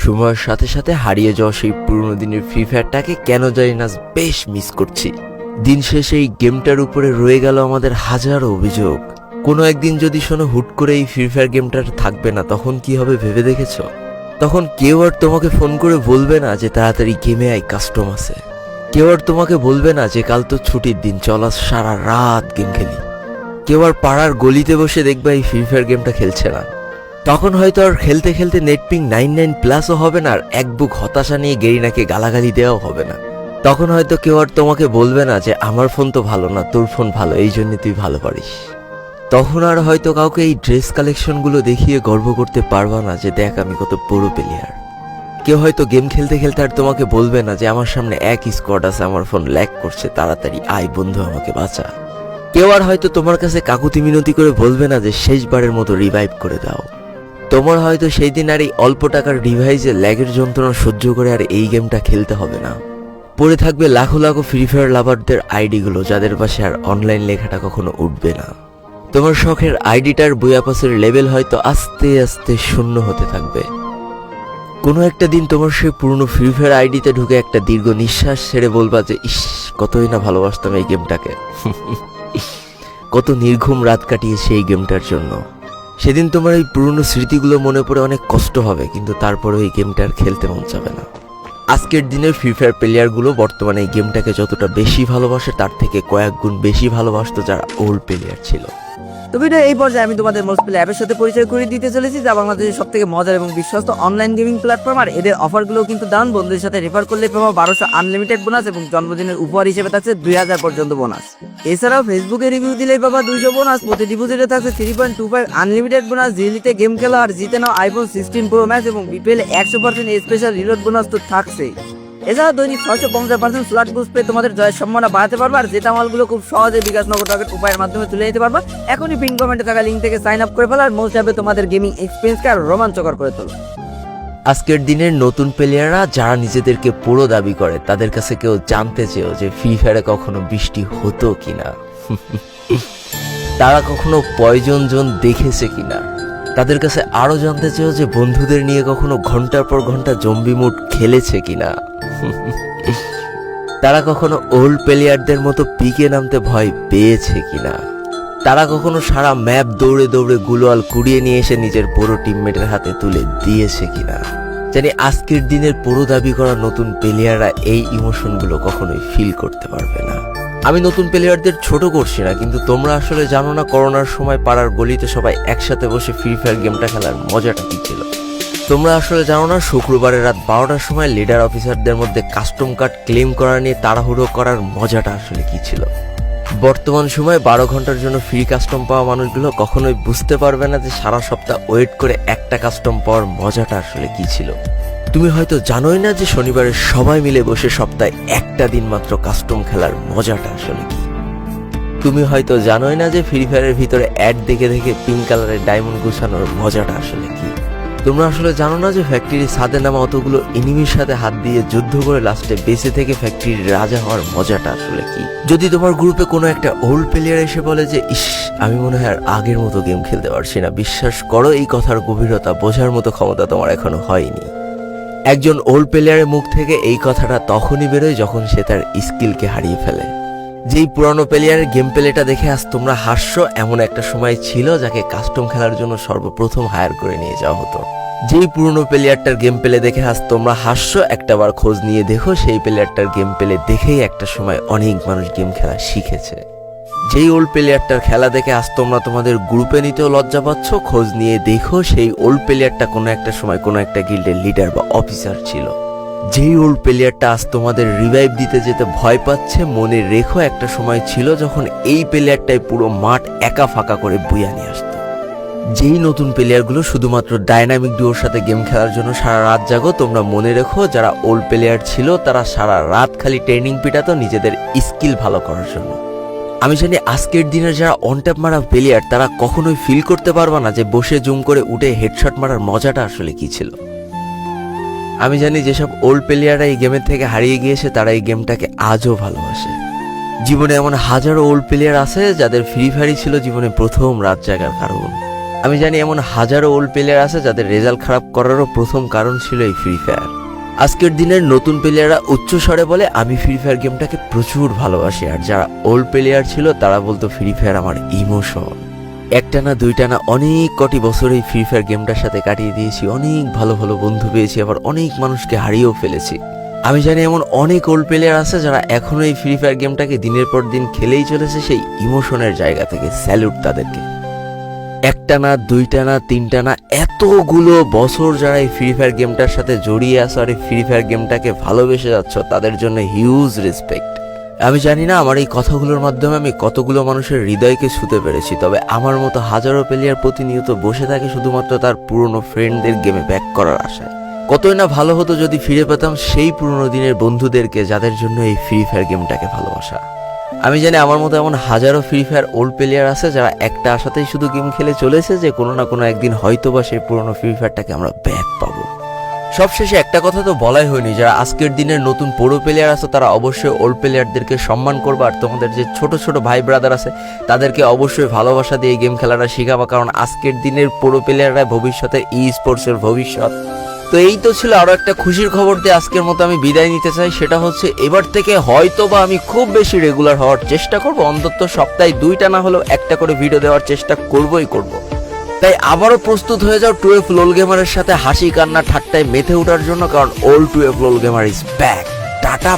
সময়ের সাথে সাথে হারিয়ে যাওয়া সেই পুরনো দিনের ফ্রি ফায়ারটাকে কেন জানি না বেশ মিস করছি। দিন শেষে এই গেমটার উপরে রয়ে গেল আমাদের হাজারো অভিযোগ। কোনো একদিন যদি শোনো হুট করে এই ফ্রি ফায়ার গেমটা থাকবে না, তখন কি হবে ভেবে দেখেছ? তখন কেউ আর তোমাকে ফোন করে বলবে না যে তাড়াতাড়ি গেমে আই, কাস্টম আছে। কেউ আর তোমাকে বলবে না যে কাল তো ছুটির দিন, চল আজ সারা রাত গেম খেলি। কেউ আর পাড়ার গলিতে বসে দেখবে এই ফ্রি ফায়ার গেমটা খেলছে না। তখন হয়তো আর খেলতে খেলতে নেটপিং 99+ হবে না, আর এক বুক হতাশা নিয়ে গেরিনাকে গালাগালি দেওয়াও হবে না। তখন হয়তো কেউ আর তোমাকে বলবে না যে আমার ফোন তো ভালো না, তোর ফোন ভালো, এই জন্য তুই ভালো পারিস। তখন আর হয়তো কাউকে এই ড্রেস কালেকশনগুলো দেখিয়ে গর্ব করতে পারবা না যে দেখ আমি কত বড় প্লেয়ার। কেউ হয়তো গেম খেলতে খেলতে আর তোমাকে বলবে না যে আমার সামনে এক স্কোয়াড আছে, আমার ফোন ল্যাগ করছে, তাড়াতাড়ি আয় বন্ধু আমাকে বাঁচা। কেউ আর হয়তো তোমার কাছে কাকুতি মিনতি করে বলবে না যে শেষবারের মতো রিভাইভ করে দাও। তোমার হয়তো সেই দিন আর এই অল্প টাকার ডিভাইসে ল্যাগের যন্ত্রণা সহ্য করে আর এই গেমটা খেলতে হবে না। পড়ে থাকবে লাখো লাখো ফ্রি ফায়ার লাভারদের আইডিগুলো, যাদের পাশে আর অনলাইন লেখাটা কখনো উঠবে না। তোমার শখের আইডিটার বইয়াপাসের লেভেল হয়তো আস্তে আস্তে শূন্য হতে থাকবে। কোনো একটা দিন তোমার সেই পুরনো ফ্রি ফায়ার আইডিতে ঢুকে একটা দীর্ঘ নিঃশ্বাস ছেড়ে বলবা যে ইস, কতই না ভালোবাসতাম এই গেমটাকে। কত নির্ঘুম রাত কাটিয়েছে এই গেমটার জন্য। সেদিন তোমার এই পুরনো স্মৃতিগুলো মনে পড়ে অনেক কষ্ট হবে, কিন্তু তারপরে এই গেমটা আর খেলতে মন যাবে না। আজকের দিনের ফ্রি ফায়ার প্লেয়ারগুলো বর্তমানে এই গেমটাকে যতটা বেশি ভালোবাসে, তার থেকে কয়েক গুণ বেশি ভালোবাসতো যারা ওল্ড প্লেয়ার ছিল। তো ভিডিও এই পর্যায়ে আমি তোমাদের মোস্ট প্লে অ্যাপের সাথে পরিচয় করে দিতে চলেছি, যা বাংলাদেশের সবথেকে মজার এবং বিশ্বস্ত অনলাইন গেমিং প্ল্যাটফর্ম। আর এদের অফারগুলো কিন্তু দারুণ। বন্ধুদের সাথে রেফার করলে পাবো 1200 আনলিমিটেড বোনাস এবং জন্মদিনের উপহার হিসেবে থাকছে 2000 পর্যন্ত বোনাস। এছাড়াও ফেসবুকে রিভিউ দিলেই পাবা 200 বোনাস। প্রতি ডিপোজিটে থাকছে 3.25 আনলিমিটেড বোনাস। জিলিতে গেম খেলা আর জিতে নাও আইফোন 16 প্রো ম্যাক্স এবং বিপিএল 100% স্পেশাল রিলোড বোনাস তো থাকছেই। এছাড়া দৈনিক 650% স্লট বুস্ট পেয়ে তোমাদের জয়ের সম্ভাবনা বাড়াতে পারবে। আর জেতা মালগুলো খুব সহজে বিকাশ নগদ রকেট উপায়ের মাধ্যমে তুলে নিতে পারবা। এখনই পিন কমেন্টে থাকা লিঙ্ক থেকে সাইন আপ করে ফেলো আর মোস্ট অ্যাপে তোমাদের গেমিং এক্সপিরিয়েন্সকে আর রোমাঞ্চকর করে তোলো। আজকের দিনের নতুন প্লেয়াররা যারা নিজেদেরকে পুরো দাবি করে, তাদের কাছে কেউ জানতে চেয়েও যে ফ্রি ফায়ারে কখনো বৃষ্টি হতো কিনা, তারা কখনো পয়জন জোন দেখেছে কিনা, তাদের কাছে আরো জানতে চেয়েও যে বন্ধুদের নিয়ে কখনো ঘন্টার পর ঘন্টা জম্বি মুড খেলেছে কিনা, তারা কখনো ওল্ড প্লেয়ারদের মতো পিকে নামতে ভয় পেয়েছে কিনা, তারা কখনো সারা ম্যাপ দৌড়ে দৌড়ে গুলোয়াল কুড়িয়ে নিয়ে এসে নিজের পুরো টিমমেটের হাতে তুলে দিয়েছে কিনা। জানি আজকের দিনের পুরো দাবি করা নতুন প্লেয়াররা এই ইমোশনগুলো কখনোই ফিল করতে পারবে না। আমি নতুন প্লেয়ারদের ছোট করছি না, কিন্তু তোমরা আসলে জানো না করোনার সময় পাড়ার গলিতে সবাই একসাথে বসে ফ্রি ফায়ার গেমটা খেলার মজাটা কি ছিল। তোমরা আসলে জানো না শুক্রবারের রাত 12টার সময় লিডার অফিসারদের মধ্যে কাস্টম কার্ড ক্লেম করা নিয়ে তাড়াহুড়ো করার মজাটা আসলে কি ছিল। বর্তমান সময়ে 12 ঘন্টার জন্য ফ্রি কাস্টম পাওয়া মানুষগুলো কখনোই বুঝতে পারবে না যে সারা সপ্তাহ ওয়েট করে একটা কাস্টম পাওয়ার মজাটা আসলে কি ছিল। তুমি হয়তো জানোই না যে শনিবারে সবাই মিলে বসে সপ্তাহে একটা দিন মাত্র কাস্টম খেলার মজাটা আসলে কি। তুমি হয়তো জানোই না যে ফ্রি ফায়ারের ভিতরে অ্যাড দেখে দেখে পিঙ্ক কালারের ডায়মন্ড গুছানোর মজাটা আসলে কি। তোমরা আসলে জানো না যে ফ্যাক্টরির ছাদে নামা অতগুলো এনিমির সাথে হাত দিয়ে যুদ্ধ করে লাস্টে বেঁচে থেকে ফ্যাক্টরির রাজা হওয়ার মজাটা আসলে কি। যদি তোমার গ্রুপে কোনো একটা ওল্ড প্লেয়ার এসে বলে যে ইস, আমি মনে হয় আর আগের মতো গেম খেলতে পারছি না, বিশ্বাস করো এই কথার গভীরতা বোঝার মতো ক্ষমতা তোমার এখনো হয়নি। একজন ওল্ড প্লেয়ারের মুখ থেকে এই কথাটা তখনই বেরোয় যখন সে তার স্কিলকে হারিয়ে ফেলে। যেই পুরানো প্লেয়ারের গেম প্লেটা দেখে আজ তোমরা হাসছো, এমন একটা সময় ছিল যাকে কাস্টম খেলার জন্য সর্বপ্রথম হায়ার করে নিয়ে যাওয়া হতো। যেই পুরনো প্লেয়ারটার গেম প্লে দেখে আজ তোমরা হাসছো, একটাবার খোঁজ নিয়ে দেখো সেই প্লেয়ারটার গেম প্লে দেখেই একটা সময় অনেক মানুষ গেম খেলা শিখেছে। যেই ওল্ড প্লেয়ারটার খেলা দেখে আজ তোমরা তোমাদের গ্রুপে নিতেও লজ্জা পাচ্ছ, খোঁজ নিয়ে দেখো সেই ওল্ড প্লেয়ারটা কোনো একটা সময় কোনো একটা গিল্ডের লিডার বা অফিসার ছিল। যেই ওল্ড প্লেয়ারটা আজ তোমাদের রিভাইভ দিতে যেতে ভয় পাচ্ছে, মনে রেখো একটা সময় ছিল যখন এই প্লেয়ারটাই পুরো মাঠ একা ফাঁকা করে বুয়া নিয়ে আসতো। যেই নতুন প্লেয়ারগুলো শুধুমাত্র ডাইনামিক ডুয়োর সাথে গেম খেলার জন্য সারা রাত জাগো, তোমরা মনে রেখো যারা ওল্ড প্লেয়ার ছিল তারা সারা রাত খালি ট্রেনিং পিটাতো নিজেদের স্কিল ভালো করার জন্য। আমি জানি আজকের দিনের যারা অনট্যাপ মারা প্লেয়ার তারা কখনোই ফিল করতে পারবে না যে বসে জুম করে উঠে হেডশট মারার মজাটা আসলে কি ছিল। আমি জানি যেসব ওল্ড প্লেয়াররা এই গেমের থেকে হারিয়ে গিয়েছে তারা এই গেমটাকে আজও ভালোবাসে। জীবনে এমন হাজারো ওল্ড প্লেয়ার আছে যাদের ফ্রি ফায়ারই ছিল জীবনে প্রথম রাত জাগার কারণ। আমি জানি এমন হাজারো ওল্ড প্লেয়ার আছে যাদের রেজাল্ট খারাপ করারও প্রথম কারণ ছিল এই ফ্রি ফায়ার। আজকের দিনের নতুন প্লেয়াররা উচ্চস্বরে বলে আমি ফ্রি ফায়ার গেমটাকে প্রচুর ভালোবাসি, আর যারা ওল্ড প্লেয়ার ছিল তারা বলতো ফ্রি ফায়ার আমার ইমোশন। একটা না দুইটা না অনেক কটি বছর এই ফ্রি ফায়ার গেমটার সাথে কাটিয়ে দিয়েছি, অনেক ভালো ভালো বন্ধু পেয়েছি, আবার অনেক মানুষকে হারিয়েও ফেলেছি। আমি জানি এমন অনেক ওল্ড প্লেয়ার আছে যারা এখনো এই ফ্রি ফায়ার গেমটাকে দিনের পর দিন খেলেই চলেছে সেই ইমোশনের জায়গা থেকে। স্যালুট তাদেরকে। একটা না দুইটা না তিনটা না এতগুলো বছর যারা এই ফ্রি ফায়ার গেমটার সাথে জড়িয়ে আছো আর এই ফ্রি ফায়ার গেমটাকে ভালোবেসে যাচ্ছ, তাদের জন্য হিউজ রেসপেক্ট। আমি জানি না আমার এই কথাগুলোর মাধ্যমে আমি কতগুলো মানুষের হৃদয়কে ছুঁতে পেরেছি, তবে আমার মতো হাজারো প্লেয়ার প্রতিনিয়ত বসে থাকে শুধুমাত্র তার পুরনো ফ্রেন্ডদের গেমে ব্যাক করার আশায়। কতই না ভালো হতো যদি ফিরে পেতাম সেই পুরনো দিনের বন্ধুদেরকে যাদের জন্য এই ফ্রি ফায়ার গেমটাকে ভালোবাসা। আমি জানি আমার মতো এমন হাজারো ফ্রি ফায়ার ওল্ড প্লেয়ার আছে যারা একটা আশাতেই শুধু গেম খেলে চলেছে যে কোনো না কোনো একদিন হয়তো বা সেই পুরনো ফ্রি ফায়ারটাকে আমরা ব্যাক পাবো। সবশেষে একটা কথা তো বলাই হয়নি, যারা আজকের দিনের নতুন প্রো প্লেয়ার আছে তারা অবশ্যই ওল্ড প্লেয়ারদেরকে সম্মান করবা, আর তোমাদের যে ছোট ছোট ভাই ব্রাদার আছে তাদেরকে অবশ্যই ভালোবাসা দিয়ে গেম খেলাটা শেখাবা, কারণ আজকের দিনের প্রো প্লেয়াররা ভবিষ্যতে ই স্পোর্টসের ভবিষ্যৎ। তো এই তো ছিল আরো একটা খুশির খবর দিয়ে আজকের মতো আমি বিদায় নিতে চাই। সেটা হচ্ছে এবার থেকে হয়তো বা আমি খুব বেশি রেগুলার হওয়ার চেষ্টা করব, অন্তত সপ্তাহে 2টা না হলেও একটা করে ভিডিও দেওয়ার চেষ্টা করবই করব। তাই আবারও প্রস্তুত হয়ে যাও 12 লোল গেমারের সাথে হাসি কান্না ঠাট্টায় মেতে ওঠার জন্য, কারণ old 12 লোল gamer is back. Tata.